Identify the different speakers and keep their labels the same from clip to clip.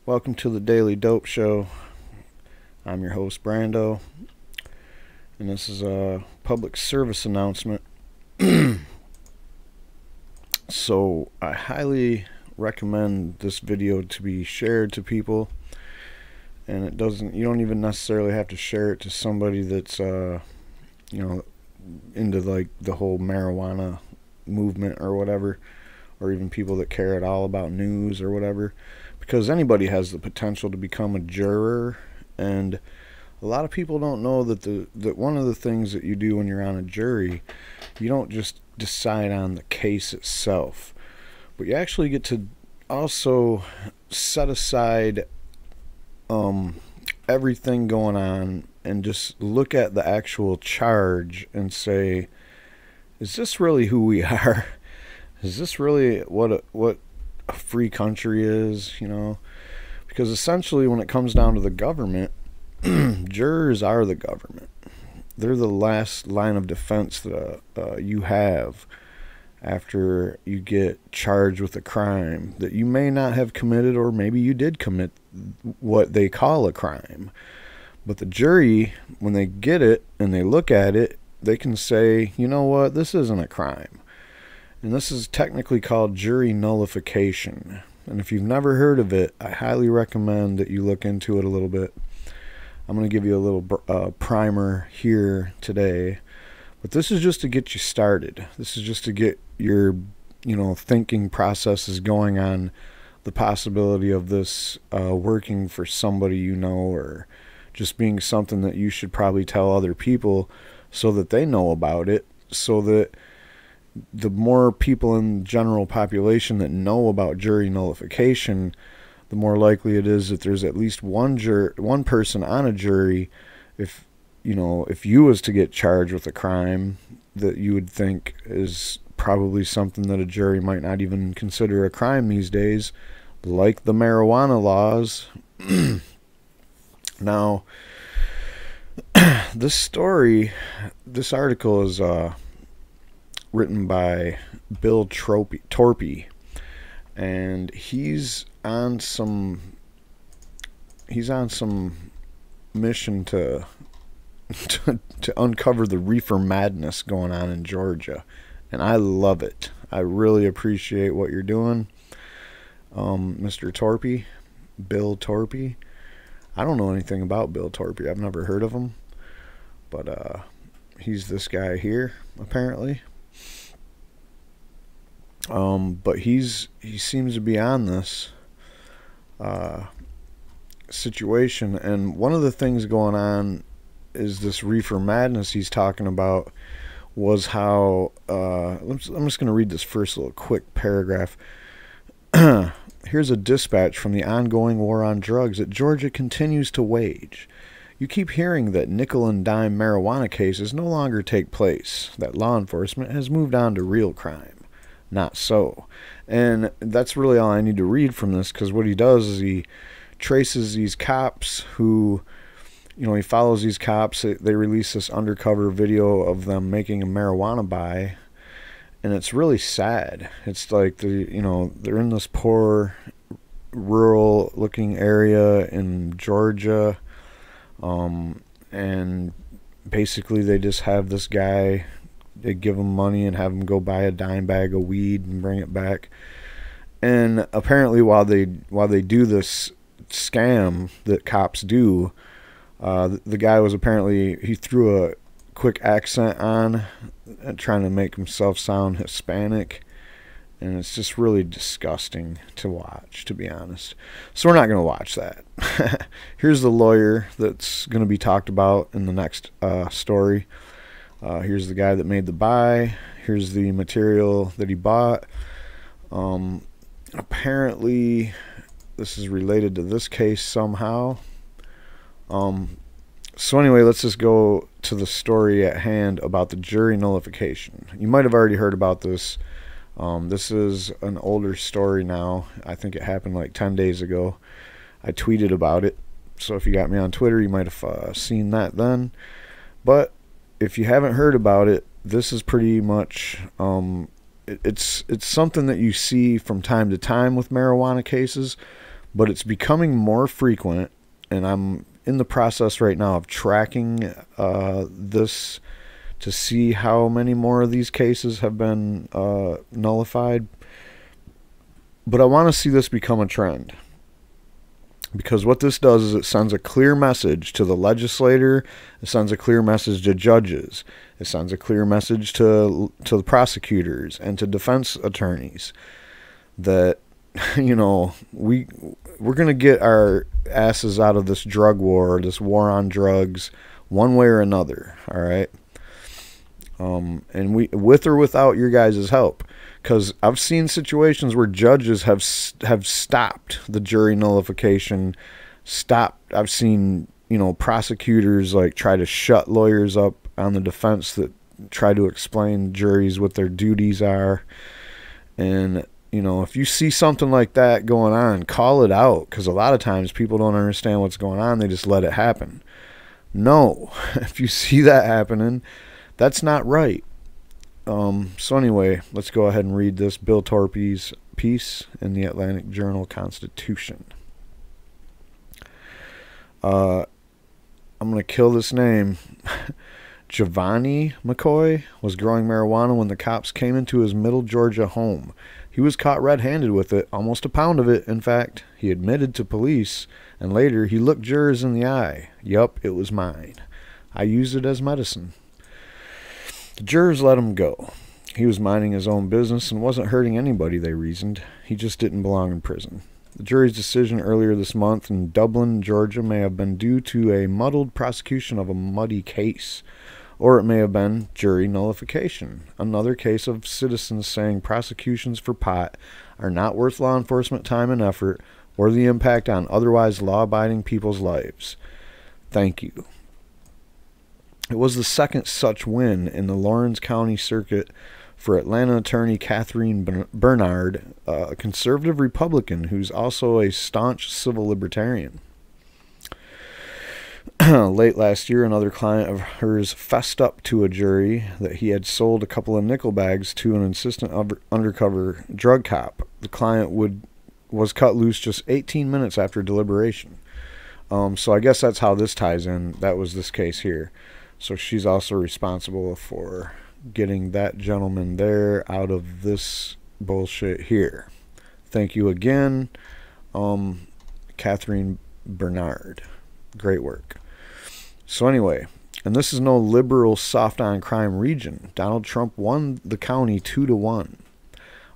Speaker 1: Welcome to the Daily Dope Show. I'm your host, Brando, and this is a public service announcement. So I highly recommend this video to be shared to people, and you don't even necessarily have to share it to somebody that's into like the whole marijuana movement or whatever, or even people that care at all about news or whatever, because anybody has the potential to become a juror. And a lot of people don't know that one of the things that you do when you're on a jury, you don't just decide on the case itself, but you actually get to also set aside everything going on and just look at the actual charge and say, is this really who we are? Is this really what a free country is? Because essentially when it comes down to the government, jurors are the government. They're the last line of defense that you have after you get charged with a crime that you may not have committed, or maybe you did commit what they call a crime. But the jury, when they get it and they look at it, they can say, you know what, this isn't a crime. And this is technically called jury nullification. And if you've never heard of it, I highly recommend that you look into it a little bit. I'm going to give you a little primer here today. But this is just to get you started. This is just to get your thinking processes going on the possibility of this working for somebody or just being something that you should probably tell other people so that they know about it, so that the more people in the general population that know about jury nullification, the more likely it is that there's at least one person on a jury, if you was to get charged with a crime that you would think is probably something that a jury might not even consider a crime these days, like the marijuana laws. Now, this article is written by Bill Torpy, and he's on some mission to uncover the reefer madness going on in Georgia, and I love it. I really appreciate what you're doing, Mr. Torpy, Bill Torpy. I don't know anything about Bill Torpy. I've never heard of him, but he's this guy here apparently. But he seems to be on this situation, and one of the things going on is this reefer madness he's talking about was how I'm just going to read this first little quick paragraph. Here's a dispatch from the ongoing war on drugs that Georgia continues to wage. You keep hearing that nickel and dime marijuana cases no longer take place, that law enforcement has moved on to real crime. Not so. And that's really all I need to read from this, because what he does is he traces these cops who, he follows these cops. They release this undercover video of them making a marijuana buy, and it's really sad. It's like they're in this poor rural looking area in Georgia, and basically they just have this guy. They give him money and have him go buy a dime bag of weed and bring it back. And apparently while they do this scam that cops do, the guy was he threw a quick accent on, trying to make himself sound Hispanic, and it's just really disgusting to watch, to be honest. So we're not going to watch that. Here's the lawyer that's going to be talked about in the next story. Here's the guy that made the buy. Here's the material that he bought. Apparently this is related to this case somehow. So anyway, let's just go to the story at hand about the jury nullification. You might have already heard about this. This is an older story now. I think it happened like 10 days ago. I tweeted about it. So if you got me on Twitter, you might have seen that then. But if you haven't heard about it, this is pretty much it's something that you see from time to time with marijuana cases, but it's becoming more frequent, and I'm in the process right now of tracking this to see how many more of these cases have been nullified. But I want to see this become a trend, because what this does is it sends a clear message to the legislator, it sends a clear message to judges, it sends a clear message to the prosecutors and to defense attorneys that, you know, we're going to get our asses out of this drug war, this war on drugs, one way or another, all right? And we, with or without your guys' help, because I've seen situations where judges have stopped the jury nullification. I've seen, you know, prosecutors like try to shut lawyers up on the defense that try to explain juries what their duties are. And, you know, if you see something like that going on, call it out, because a lot of times people don't understand what's going on. They just let it happen. No, if you see that happening, that's not right. So anyway, let's go ahead and read this Bill Torpy's piece in the Atlantic Journal-Constitution. I'm going to kill this name. Giovanni McCoy was growing marijuana when the cops came into his Middle Georgia home. He was caught red-handed with it, almost a pound of it, in fact. He admitted to police, and later he looked jurors in the eye. Yup, it was mine. I used it as medicine. The jurors let him go. He was minding his own business and wasn't hurting anybody, they reasoned. He just didn't belong in prison. The jury's decision earlier this month in Dublin, Georgia, may have been due to a muddled prosecution of a muddy case. Or it may have been jury nullification, another case of citizens saying prosecutions for pot are not worth law enforcement time and effort or the impact on otherwise law-abiding people's lives. Thank you. It was the second such win in the Lawrence County Circuit for Atlanta attorney Catherine Bernard, a conservative Republican who's also a staunch civil libertarian. Late last year, another client of hers fessed up to a jury that he had sold a couple of nickel bags to an insistent undercover drug cop. The client was cut loose just 18 minutes after deliberation. So I guess that's how this ties in. That was this case here. So she's also responsible for getting that gentleman there out of this bullshit here. Thank you again, Catherine Bernard. Great work. So anyway, and this is no liberal soft on crime region. Donald Trump won the county 2-1.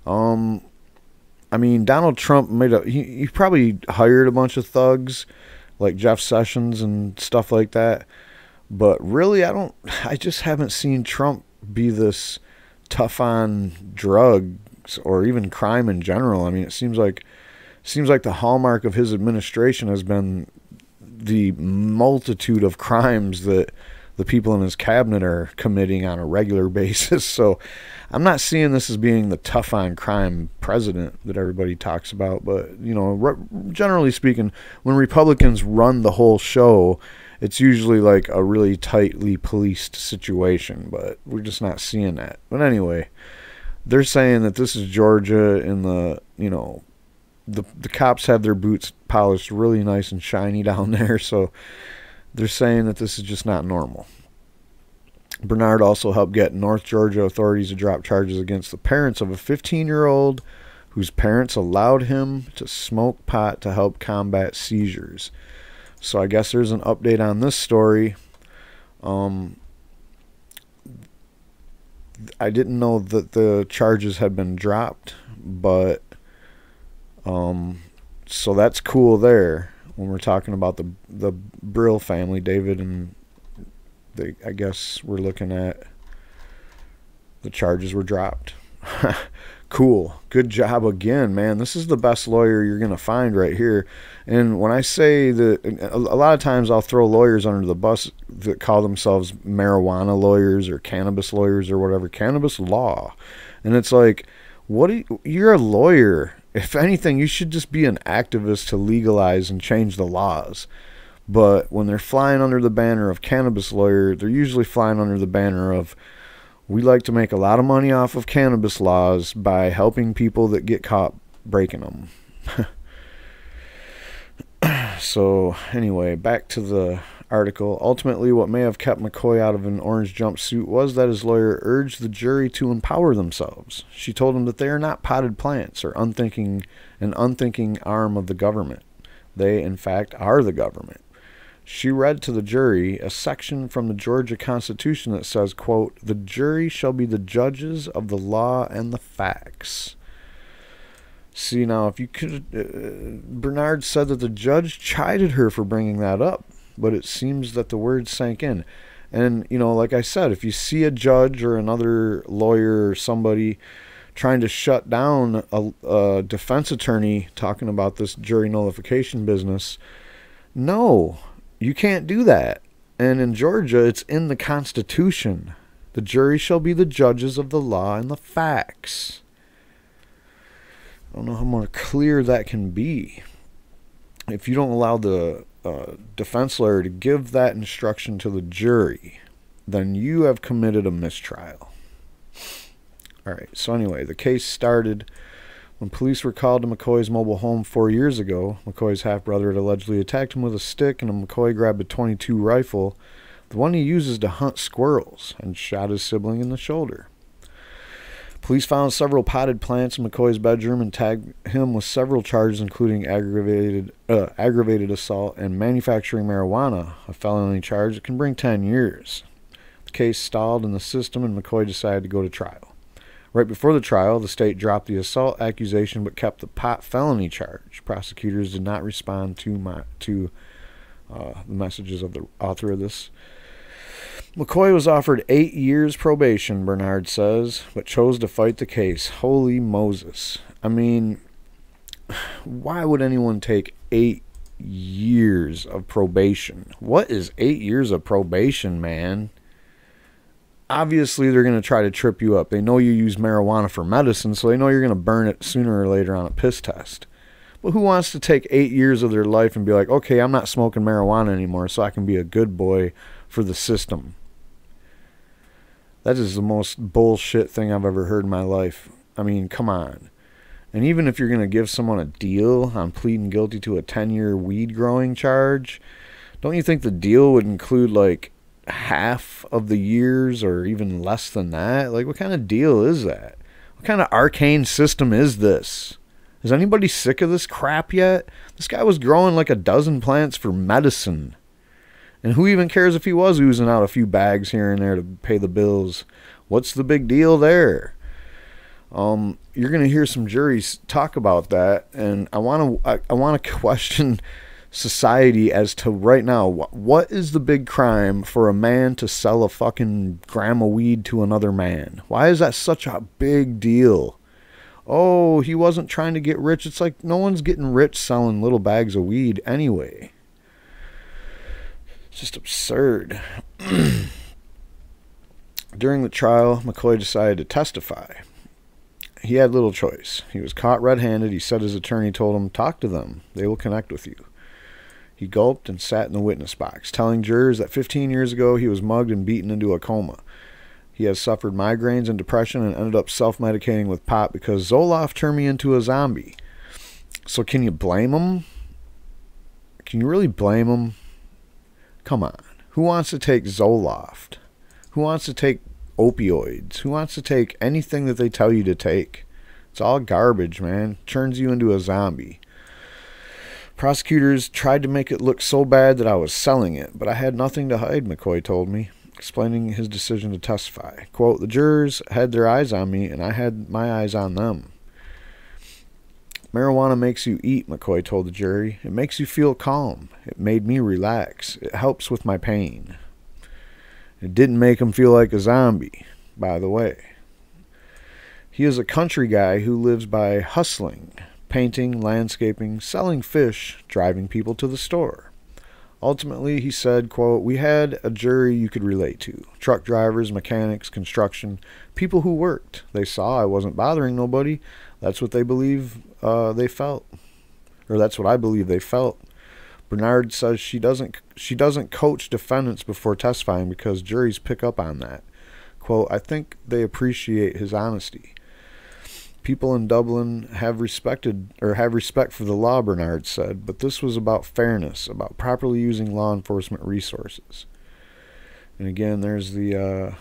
Speaker 1: I mean, Donald Trump he probably hired a bunch of thugs like Jeff Sessions and stuff like that. But really, I just haven't seen Trump be this tough on drugs or even crime in general. I mean, it seems like the hallmark of his administration has been the multitude of crimes that the people in his cabinet are committing on a regular basis. So I'm not seeing this as being the tough on crime president that everybody talks about. But, you know, generally speaking, when Republicans run the whole show, it's usually like a really tightly policed situation, but we're just not seeing that. But anyway, they're saying that this is Georgia, and the cops have their boots polished really nice and shiny down there, so they're saying that this is just not normal. Bernard also helped get North Georgia authorities to drop charges against the parents of a 15-year-old whose parents allowed him to smoke pot to help combat seizures. So I guess there's an update on this story. I didn't know that the charges had been dropped, but so that's cool there when we're talking about the Brill family, David, and I guess we're looking at the charges were dropped. Cool. Good job again, man. This is the best lawyer you're going to find right here. And when I say that, a lot of times I'll throw lawyers under the bus that call themselves marijuana lawyers or cannabis lawyers or whatever, cannabis law. And it's like, you're a lawyer. If anything, you should just be an activist to legalize and change the laws. But when they're flying under the banner of cannabis lawyer, they're usually flying under the banner of, we like to make a lot of money off of cannabis laws by helping people that get caught breaking them. So anyway, back to the article. Ultimately, what may have kept McCoy out of an orange jumpsuit was that his lawyer urged the jury to empower themselves. She told him that they are not potted plants or an unthinking arm of the government. They, in fact, are the government. She read to the jury a section from the Georgia Constitution that says, quote, "The jury shall be the judges of the law and the facts." See, now, if you could, Bernard said that the judge chided her for bringing that up, but it seems that the words sank in. And, you know, like I said, if you see a judge or another lawyer or somebody trying to shut down a defense attorney talking about this jury nullification business, no, you can't do that. And in Georgia, it's in the Constitution. The jury shall be the judges of the law and the facts. I don't know how more clear that can be. If you don't allow the defense lawyer to give that instruction to the jury, then you have committed a mistrial. All right, so anyway, the case started when police were called to McCoy's mobile home 4 years ago. McCoy's half-brother had allegedly attacked him with a stick, and McCoy grabbed a .22 rifle, the one he uses to hunt squirrels, and shot his sibling in the shoulder. Police found several potted plants in McCoy's bedroom and tagged him with several charges, including aggravated assault and manufacturing marijuana, a felony charge that can bring 10 years. The case stalled in the system, and McCoy decided to go to trial. Right before the trial, the state dropped the assault accusation but kept the pot felony charge. Prosecutors did not respond to the messages of the author of this. McCoy was offered 8 years probation, Bernard says, but chose to fight the case. Holy Moses. I mean, why would anyone take 8 years of probation? What is 8 years of probation, man? Obviously, they're going to try to trip you up. They know you use marijuana for medicine, so they know you're going to burn it sooner or later on a piss test. But who wants to take 8 years of their life and be like, okay, I'm not smoking marijuana anymore, so I can be a good boy for the system? That is the most bullshit thing I've ever heard in my life. I mean, come on. And even if you're going to give someone a deal on pleading guilty to a 10-year weed growing charge, don't you think the deal would include like half of the years or even less than that? Like, what kind of deal is that? What kind of arcane system is this? Is anybody sick of this crap yet? This guy was growing like a dozen plants for medicine. And who even cares if he was oozing out a few bags here and there to pay the bills? What's the big deal there? You're going to hear some juries talk about that, and I want to question society as to right now, what is the big crime for a man to sell a fucking gram of weed to another man? Why is that such a big deal? Oh, he wasn't trying to get rich. It's like no one's getting rich selling little bags of weed anyway. Just absurd. During the trial, McCoy decided to testify. He had little choice. He was caught red-handed. He said his attorney told him, "Talk to them. They will connect with you." He gulped and sat in the witness box, telling jurors that 15 years ago he was mugged and beaten into a coma. He has suffered migraines and depression and ended up self-medicating with pot because Zoloft turned me into a zombie. So can you blame him? Can you really blame him? Come on. Who wants to take Zoloft? Who wants to take opioids? Who wants to take anything that they tell you to take? It's all garbage, man. Turns you into a zombie. Prosecutors tried to make it look so bad that I was selling it, but I had nothing to hide, McCoy told me, explaining his decision to testify. Quote, "The jurors had their eyes on me, and I had my eyes on them." "Marijuana makes you eat," McCoy told the jury. "It makes you feel calm. It made me relax. It helps with my pain." It didn't make him feel like a zombie, by the way. He is a country guy who lives by hustling, painting, landscaping, selling fish, driving people to the store. Ultimately, he said, quote, "We had a jury you could relate to. Truck drivers, mechanics, construction, people who worked. They saw I wasn't bothering nobody. That's what they believe they felt. Or that's what I believe they felt." Bernard says she doesn't coach defendants before testifying because juries pick up on that. Quote, "I think they appreciate his honesty." People in Dublin have respect for the law, Bernard said, but this was about fairness, about properly using law enforcement resources. And again, there's the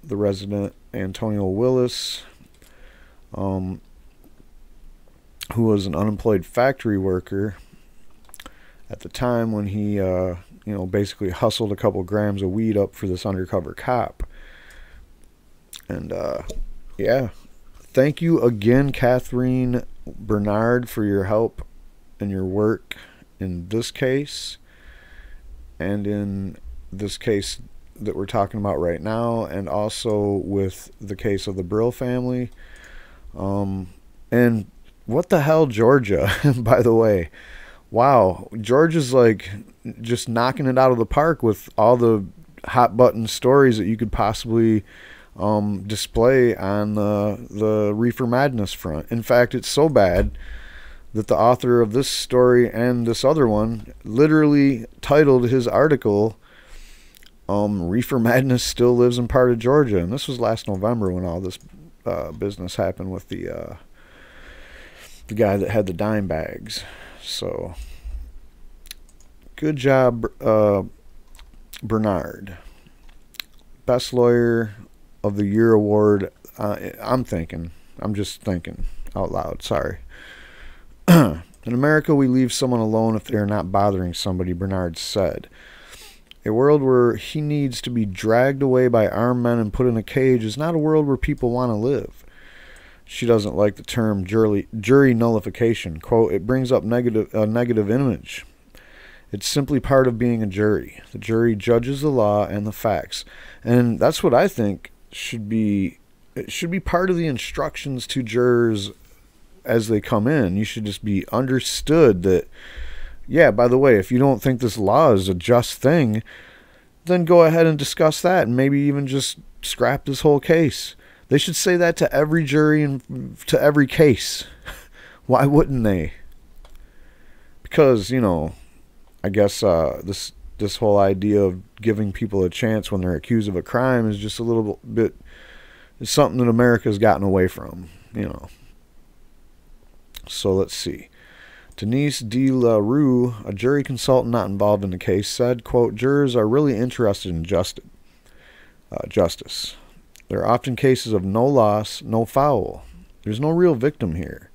Speaker 1: resident Antonio Willis, who was an unemployed factory worker at the time when he, basically hustled a couple grams of weed up for this undercover cop. And, yeah. Thank you again, Catherine Bernard, for your help and your work in this case and in this case that we're talking about right now, and also with the case of the Brill family. And what the hell, Georgia, by the way. Wow, Georgia's like just knocking it out of the park with all the hot button stories that you could possibly display on the Reefer Madness front. In fact, it's so bad that the author of this story and this other one literally titled his article, Reefer Madness Still Lives in Part of Georgia. And this was last November when all this business happened with the guy that had the dime bags. So, good job, Bernard. Best Lawyer of the Year award. I'm just thinking out loud. Sorry. In America, we leave someone alone if they are not bothering somebody, Bernard said. A world where he needs to be dragged away by armed men and put in a cage is not a world where people want to live. She doesn't like the term jury nullification. Quote, it brings up a negative image. It's simply part of being a jury. The jury judges the law and the facts. And that's what I think should be part of the instructions to jurors as they come in. You should just be understood that, yeah, by the way, if you don't think this law is a just thing, then go ahead and discuss that and maybe even just scrap this whole case. They should say that to every jury and to every case. Why wouldn't they? Because, I guess this whole idea of giving people a chance when they're accused of a crime is just a little bit, it's something that America's gotten away from, So let's see. Denise De La Rue, a jury consultant not involved in the case, said, quote, jurors are really interested in justice. There are often cases of no loss, no foul. There's no real victim here.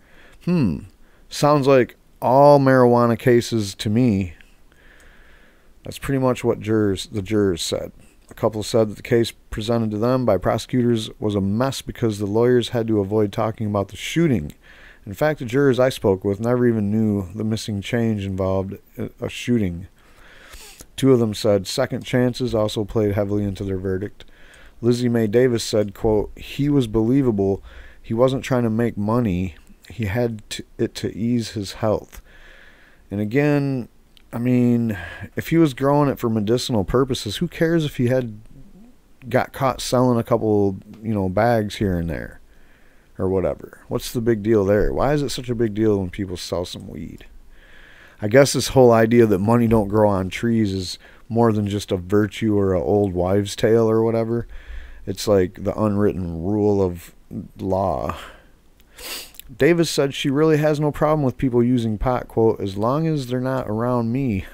Speaker 1: Sounds like all marijuana cases to me. That's pretty much what the jurors said. A couple said that the case presented to them by prosecutors was a mess because the lawyers had to avoid talking about the shooting. In fact, the jurors I spoke with never even knew the missing change involved a shooting. Two of them said second chances also played heavily into their verdict. Lizzie Mae Davis said, quote, he was believable. He wasn't trying to make money. He had it to ease his health. And again, I mean, if he was growing it for medicinal purposes, who cares if he got caught selling a couple, bags here and there or whatever? What's the big deal there? Why is it such a big deal when people sell some weed? I guess this whole idea that money don't grow on trees is more than just a virtue or an old wives' tale or whatever. It's like the unwritten rule of law. Davis said she really has no problem with people using pot, quote, as long as they're not around me.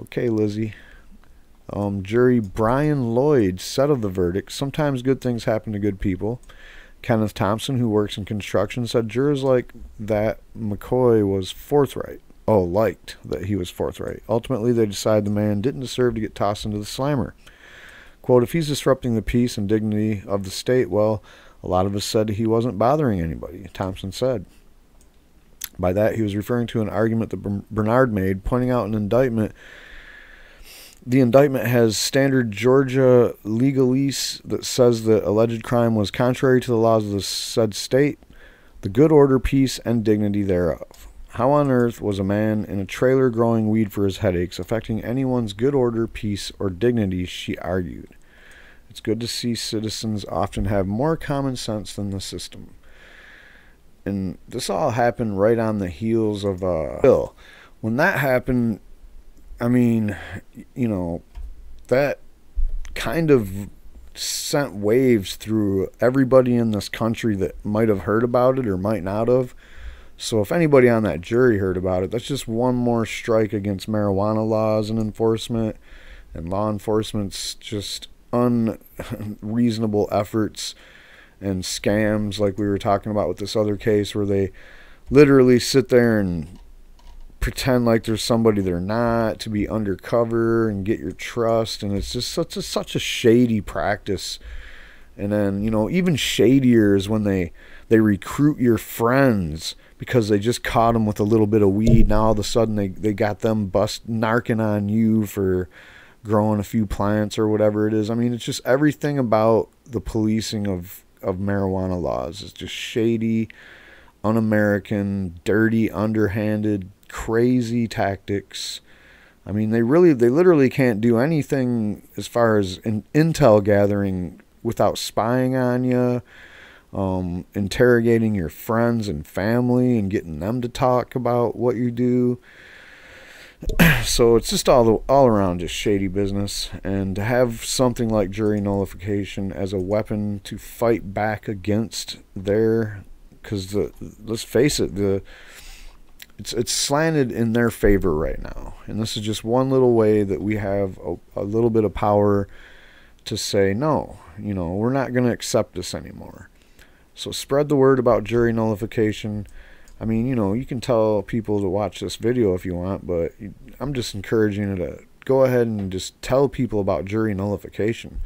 Speaker 1: Okay, Lizzie. Jury Brian Lloyd said of the verdict, sometimes good things happen to good people. Kenneth Thompson, who works in construction, said jurors like that McCoy was forthright. Oh, liked that he was forthright. Ultimately, they decided the man didn't deserve to get tossed into the slammer. Quote, if he's disrupting the peace and dignity of the state, well, a lot of us said he wasn't bothering anybody, Thompson said. By that, he was referring to an argument that Bernard made, pointing out an indictment. The indictment has standard Georgia legalese that says that alleged crime was contrary to the laws of the said state, the good order, peace, and dignity thereof. How on earth was a man in a trailer growing weed for his headaches affecting anyone's good order, peace, or dignity, she argued. It's good to see citizens often have more common sense than the system. And this all happened right on the heels of Bill. When that happened, I mean, that kind of sent waves through everybody in this country that might have heard about it or might not have. So if anybody on that jury heard about it, that's just one more strike against marijuana laws and enforcement, and law enforcement's just unreasonable efforts and scams, like we were talking about with this other case, where they literally sit there and pretend like there's somebody they're not, to be undercover and get your trust. And it's just such a shady practice. And then, you know, even shadier is when they recruit your friends because they just caught them with a little bit of weed. Now all of a sudden they got them narking on you for growing a few plants or whatever it is. I mean, it's just everything about the policing of marijuana laws is just shady, un-American, dirty, underhanded, crazy tactics. I mean, they literally can't do anything as far as intel gathering without spying on you, interrogating your friends and family and getting them to talk about what you do. So it's just all around just shady business. And to have something like jury nullification as a weapon to fight back against because let's face it, it's slanted in their favor right now. And this is just one little way that we have a little bit of power to say, no, you know, we're not going to accept this anymore. So spread the word about jury nullification. I mean, you know, you can tell people to watch this video if you want, but I'm just encouraging you to go ahead and just tell people about jury nullification.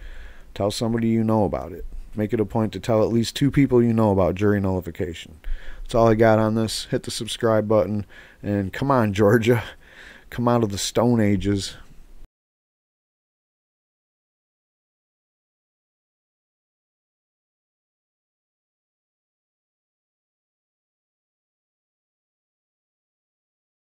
Speaker 1: Tell somebody you know about it. Make it a point to tell at least 2 people you know about jury nullification. That's all I got on this. Hit the subscribe button, and come on, Georgia. Come out of the Stone Ages.